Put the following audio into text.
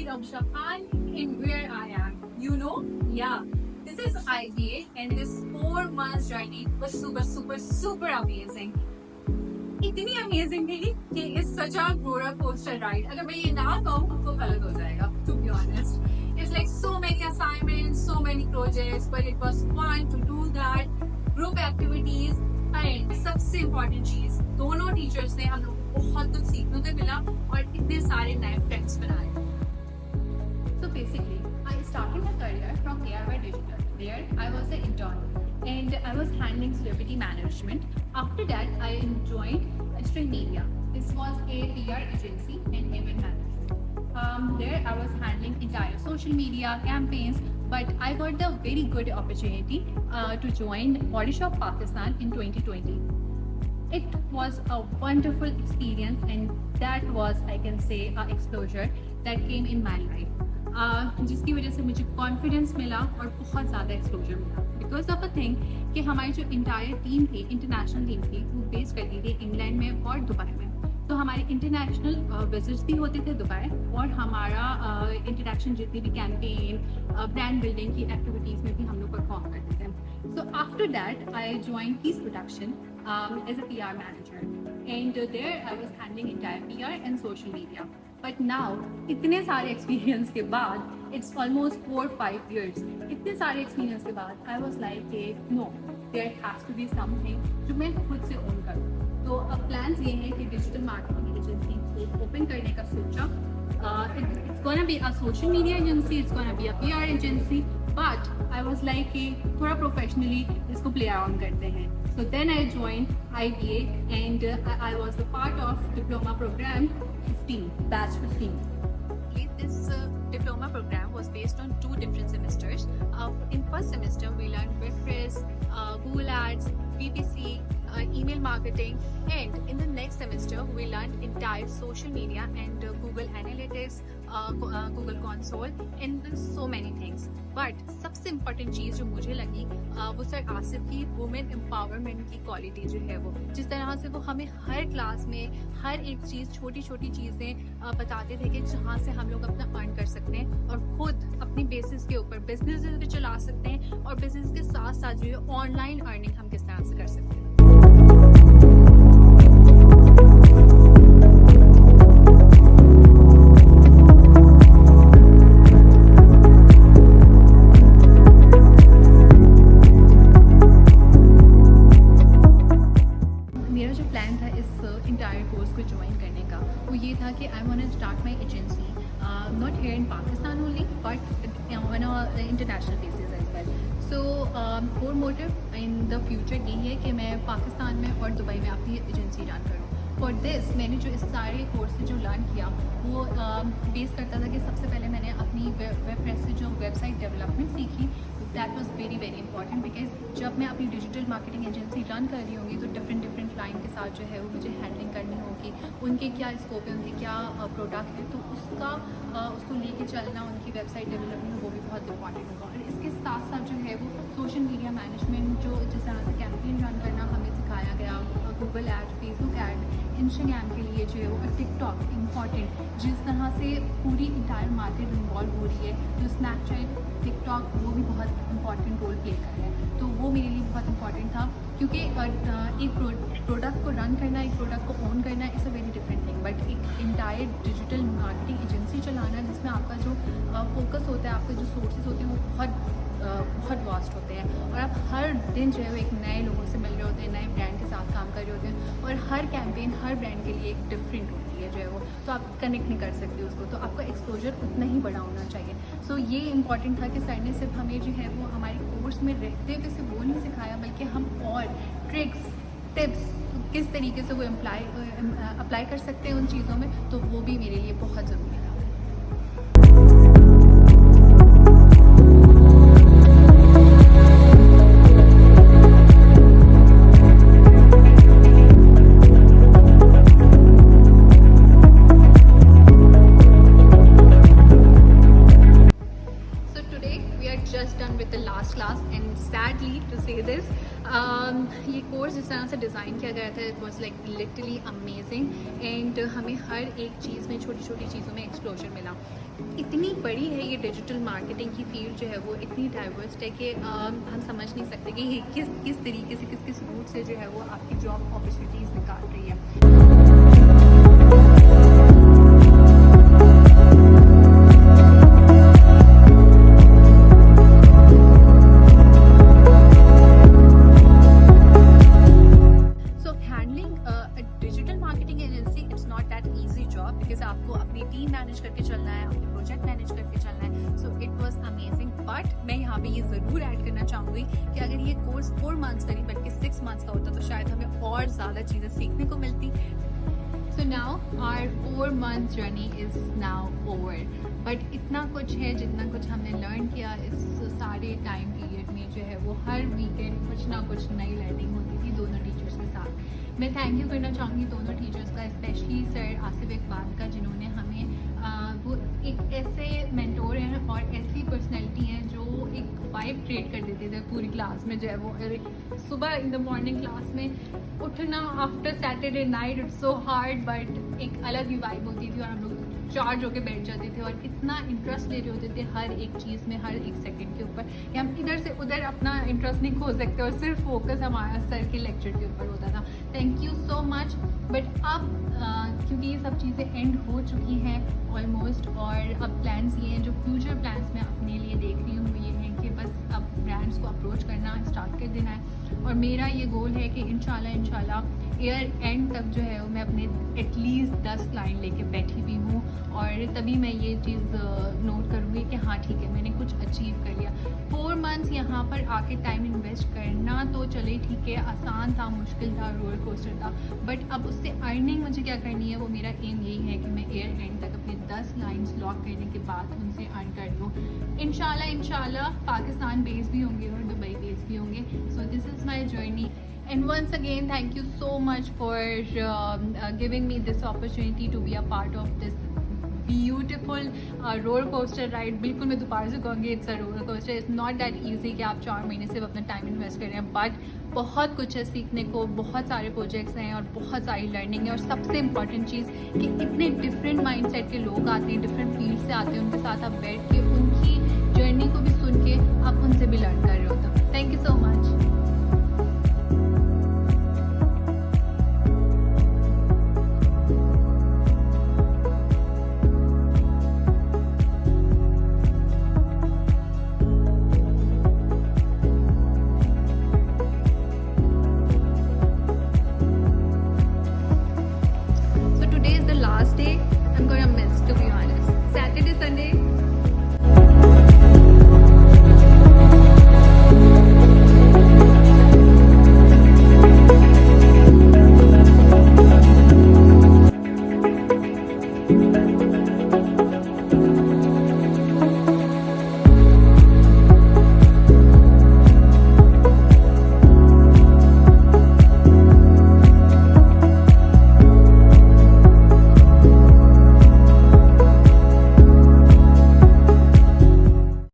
meet Absha Khan in where I am. You know? Yeah. This is IBA and this 4 months journey was super amazing. इतनी amazing थी कि it's such a roller coaster ride. अगर मैं ये ना कहूँ तो गलत हो जाएगा. To be honest, it's like so many assignments, so many projects, but it was fun to do that. Group activities and सबसे इम्पोर्टेंट चीज, दोनों टीचर्स ने हम लोग को बहुत कुछ सीखने को मिला और इतने सारे नए फ्रेंड्स बनाए. So basically, I started my career from KRY Digital. There, I was an intern and I was handling celebrity management. After that, I joined String Media. This was a PR agency and event management. There, I was handling entire social media campaigns, but I got the very good opportunity to join Body Shop Pakistan in 2020. It was a wonderful experience, and that was, I can say, an exposure that came in my life. जिसकी वजह से मुझे confidence मिला और बहुत ज़्यादा exposure मिला. Because of a thing कि हमारी जो इंटायर टीम थी, इंटरनेशनल टीम थी, वो बेस करती थी इंग्लैंड में और दुबई में. तो हमारे इंटरनेशनल विजिट्स भी होते थे दुबई, और हमारा इंटरेक्शन जितनी भी कैंपेन, ब्रांड बिल्डिंग की एक्टिविटीज़ में भी हम लोग परफॉर्म करते थे. So after that I join Peace Production as a PR manager, and there I was handling entire PR and social media. But now इतने सारे एक्सपीरियंस के बाद, इट्स ऑलमोस्ट 4-5 years, इतने सारे एक्सपीरियंस के बाद I was like no, there has to be something जो मैं खुद से ओन करूँ. तो अब प्लान्स ये हैं कि डिजिटल मार्केटिंग एजेंसी को ओपन करने का सोचा. It's gonna be a social media agency, it's gonna be a PR agency, but I was like कि थोड़ा professionally इसको play around करते हैं. So then I joined IBA and I was the part of diploma program 15, batch 15. This diploma program was based on 2 different semesters. In first semester, we learned WordPress, Google Ads, PPC, email marketing, and in the next semester, we learned entire social media and Google Analytics, Google Console, and so many things. But सबसे important चीज़ जो मुझे लगी वो sir Asif की women empowerment की quality जो है वो, जिस तरह से वो हमें हर क्लास में हर एक चीज़, छोटी छोटी चीज़ें बताते थे कि जहाँ से हम लोग अपना अर्न कर सकते हैं और खुद अपनी बेसिस के ऊपर बिजनेस भी चला सकते हैं, और बिजनेस के साथ साथ जो है ऑनलाइन अर्निंग हम किस तरह से कर सकते हैं. मेरा जो प्लान था इस इंटायर कोर्स को ज्वाइन करने का, वो ये था कि I want to start my agency not here in Pakistan only, but on a international basis as well. So core motive in the future यही है कि मैं पाकिस्तान में और दुबई में अपनी एजेंसी रन करूँ. फॉर दिस मैंने जो इस सारे कोर्स से जो लर्न किया वो बेस करता था कि सबसे पहले मैंने अपनी वेबप्रेस से जो वेबसाइट डेवलपमेंट सीखी. That was very important, because जब मैं अपनी डिजिटल मार्केटिंग एजेंसी रन कर रही होंगी तो डिफरेंट क्लाइंट के साथ जो है वो मुझे हैंडलिंग करनी होगी, उनके क्या स्कोप है, उनके क्या प्रोडक्ट है, तो उसको लेके चलना, उनकी वेबसाइट डेवलपमेंट वो भी बहुत इंपॉर्टेंट होगा. और इसके साथ साथ जो है वो सोशल मीडिया मैनेजमेंट, जो जिस तरह से कैंपेन रन करना हमें सिखाया गया, Google ad, Facebook ad, Instagram के लिए जो है वो, टिकटॉक इम्पॉर्टेंट, जिस तरह से पूरी इंटायर मार्केट इन्वॉल्व हो रही है, जो स्नैपचैट, टिकटॉक, वो भी बहुत इंपॉर्टेंट रोल प्ले कर रहे हैं. तो वो मेरे लिए बहुत इंपॉर्टेंट था, क्योंकि एक प्रोडक्ट को रन करना, एक प्रोडक्ट को ओन करना is a very different thing, but एक इंटायर डिजिटल मार्केटिंग एजेंसी चलाना जिसमें आपका जो फोकस होता है, आपके जो सोर्सेज होते हैं वो बहुत वास्ट होते हैं, और आप हर दिन जो है वो एक नए लोगों से मिल रहे होते हैं, नए ब्रांड के साथ काम कर रहे होते हैं, और हर कैंपेन हर ब्रांड के लिए एक डिफरेंट होती है जो है वो, तो आप कनेक्ट नहीं कर सकते उसको, तो आपका एक्सपोजर उतना ही बड़ा होना चाहिए. सो ये इंपॉर्टेंट था कि सर ने सिर्फ हमें जो है वो हमारे कोर्स में रहते हुए सिर्फ वो नहीं सिखाया, बल्कि हम और ट्रिक्स, टिप्स किस तरीके से वो अप्लाई कर सकते हैं उन चीज़ों में, तो वो भी मेरे लिए बहुत ज़रूरी था. class, and sadly to say this, ये कोर्स जिस तरह से डिज़ाइन किया गया था, it was like literally amazing, and हमें हर एक चीज़ में, छोटी छोटी चीज़ों में एक्सप्लोजर मिला. इतनी बड़ी है ये डिजिटल मार्केटिंग की फील्ड जो है वो, इतनी डाइवर्स है कि हम समझ नहीं सकते कि ये किस तरीके से, किस रूट से जो है वो आपकी जॉब अपॉर्चुनिटीज़ निकाल रही है. बिकॉज आपको अपनी टीम मैनेज करके चलना है, अपने प्रोजेक्ट मैनेज करके चलना है. So it was amazing. But मैं यहाँ पे ये ज़रूर ऐड करना चाहूँगी कि अगर ये कोर्स 4 मंथ्स का नहीं बल्कि 6 मंथ्स का होता तो शायद हमें और ज़्यादा चीज़ें सीखने को मिलती. So now our 4 month journey is now over. But इतना कुछ है, जितना कुछ हमने लर्न किया इस सारे टाइम पीरियड में जो है वो, हर वीकेंड कुछ ना कुछ नई लर्निंग होती थी दोनों टीचर्स के साथ. मैं थैंक यू करना चाहूँगी दोनों टीचर्स का, स्पेशली सर आसिफ इकबाल का, जिन्होंने हमें वो एक ऐसे मेंटोर हैं और ऐसी पर्सनैलिटी हैं जो एक वाइब क्रिएट कर देते थे पूरी क्लास में जो है वो. सुबह इन द मॉर्निंग क्लास में उठना after Saturday night, it's so hard, but एक अलग ही वाइब होती थी और हम लोग चार्ज होके बैठ जाते थे और इतना इंटरेस्ट ले रहे होते थे हर एक चीज़ में, हर एक सेकंड के ऊपर, कि हम इधर से उधर अपना इंटरेस्ट नहीं खो सकते और सिर्फ फोकस हमारा सर के लेक्चर के ऊपर होता था. Thank you so much. But अब क्योंकि ये सब चीज़ें एंड हो चुकी हैं ऑलमोस्ट, और अब प्लान्स ये हैं, जो फ्यूचर प्लान्स मैं अपने लिए देख रही हूँ ये हैं कि बस अब ब्रांड्स को अप्रोच करना स्टार्ट कर देना है. और मेरा ये गोल है कि इंशाल्लाह ईयर एंड तक जो है वो मैं अपने एटलीस्ट 10 क्लाइंट लेके बैठी भी हूँ, और तभी मैं ये चीज़ नोट करूँगी कि हाँ ठीक है, मैंने कुछ अचीव कर लिया. 4 months यहाँ पर आके टाइम इन्वेस्ट करना तो चले ठीक है, आसान था, मुश्किल था, रोलर कोस्टर था, बट अब उससे अर्निंग मुझे क्या करनी है, वो मेरा एम यही है कि मैं ईयर एंड तक अपने 10 क्लाइंट्स लॉक करने के बाद उनसे अर्न कर दूँ. इंशाल्लाह पाकिस्तान बेस भी होंगे और दुबई बेस भी होंगे. So this is my journey. And once again, thank you so much for giving me this opportunity to be a part of this beautiful roller coaster ride. बिल्कुल मैं दोबारा से कहूँगी, it's a roller coaster. It's not that easy कि आप 4 महीने सिर्फ अपना टाइम इन्वेस्ट करें, बट बहुत कुछ है सीखने को, बहुत सारे प्रोजेक्ट्स हैं और बहुत सारी लर्निंग है. और सबसे इम्पॉर्टेंट चीज़ कि इतने डिफरेंट माइंडसेट के लोग आते हैं, डिफरेंट फील्ड से आते हैं, उनके साथ आप बैठ के उनकी जर्नी को भी सुन के आप उनसे भी लर्न कर रहे हो. तो थैंक यू सो मच.